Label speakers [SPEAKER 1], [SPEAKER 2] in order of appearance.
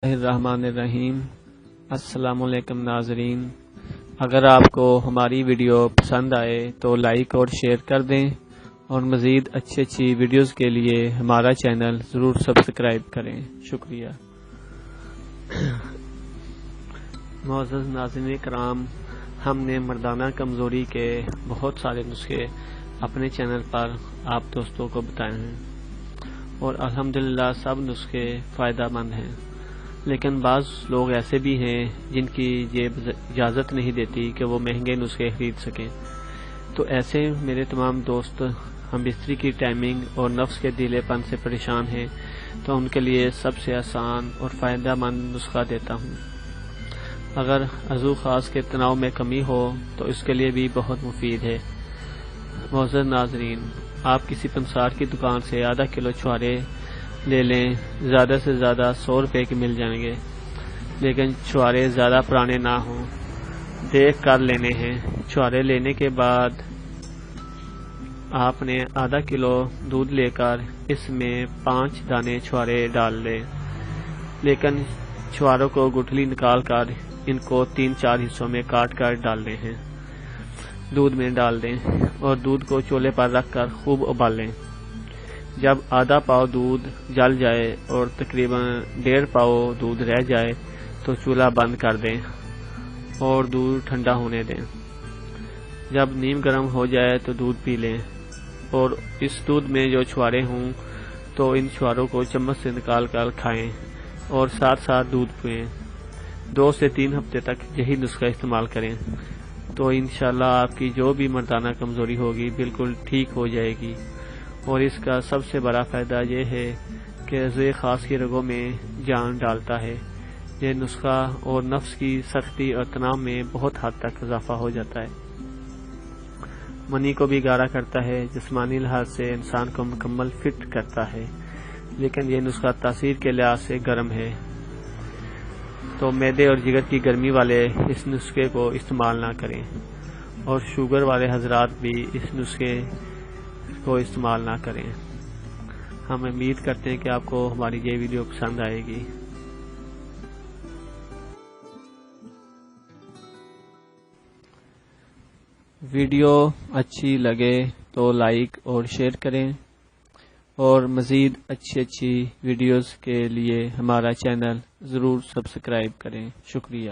[SPEAKER 1] الرحمن الرحیم۔ السلام علیکم ناظرین، اگر آپ کو ہماری ویڈیو پسند آئے تو لائک اور شیئر کر دیں اور مزید اچھی ویڈیوز کے لیے ہمارا چینل ضرور سبسکرائب کریں۔ شکریہ۔ معزز ناظرین کرام، ہم نے مردانہ کمزوری کے بہت سارے نسخے اپنے چینل پر آپ دوستوں کو بتائے ہیں اور الحمدللہ سب نسخے فائدہ مند ہیں، لیکن بعض لوگ ایسے بھی ہیں جن کی جیب اجازت نہیں دیتی کہ وہ مہنگے نسخے خرید سکیں، تو ایسے میرے تمام دوست ہم بستری کی ٹائمنگ اور نفس کے ڈھیلے پن سے پریشان ہیں، تو ان کے لیے سب سے آسان اور فائدہ مند نسخہ دیتا ہوں۔ اگر عضو خاص کے تناؤ میں کمی ہو تو اس کے لیے بھی بہت مفید ہے۔ معزز ناظرین، آپ کسی پنسار کی دکان سے آدھا کلو چھوارے لے لیں، زیادہ سے زیادہ 100 روپے کے مل جائیں گے، لیکن چھوارے زیادہ پرانے نہ ہوں، دیکھ کر لینے ہیں۔ چھوارے لینے کے بعد آپ نے آدھا کلو دودھ لے کر اس میں 5 دانے چھوارے ڈال دیں، لیکن چھواروں کو گٹھلی نکال کر ان کو 3-4 حصوں میں کاٹ کر ڈالنے ہیں، دودھ میں ڈال دیں اور دودھ کو چولہے پر رکھ کر خوب ابالیں۔ جب آدھا پاؤ دودھ جل جائے اور تقریباً 1.5 پاؤ دودھ رہ جائے تو چولہا بند کر دیں اور دودھ ٹھنڈا ہونے دیں۔ جب نیم گرم ہو جائے تو دودھ پی لیں اور اس دودھ میں جو چھوارے ہوں تو ان چھواروں کو چمچ سے نکال کر کھائیں اور ساتھ دودھ پئیں۔ 2 سے 3 ہفتے تک یہی نسخہ استعمال کریں تو انشاءاللہ آپ کی جو بھی مردانہ کمزوری ہوگی بالکل ٹھیک ہو جائے گی۔ اور اس کا سب سے بڑا فائدہ یہ ہے کہ عضو خاص کی رگوں میں جان ڈالتا ہے۔ یہ نسخہ اور نفس کی سختی اور تناؤ میں بہت حد تک اضافہ ہو جاتا ہے، منی کو بھی گاڑھا کرتا ہے، جسمانی لحاظ سے انسان کو مکمل فٹ کرتا ہے، لیکن یہ نسخہ تاثیر کے لحاظ سے گرم ہے، تو معدے اور جگر کی گرمی والے اس نسخے کو استعمال نہ کریں، اور شوگر والے حضرات بھی اس نسخے کو استعمال نہ کریں۔ ہم امید کرتے ہیں کہ آپ کو ہماری یہ ویڈیو پسند آئے گی۔ ویڈیو اچھی لگے تو لائک اور شیئر کریں اور مزید اچھی ویڈیوز کے لیے ہمارا چینل ضرور سبسکرائب کریں۔ شکریہ۔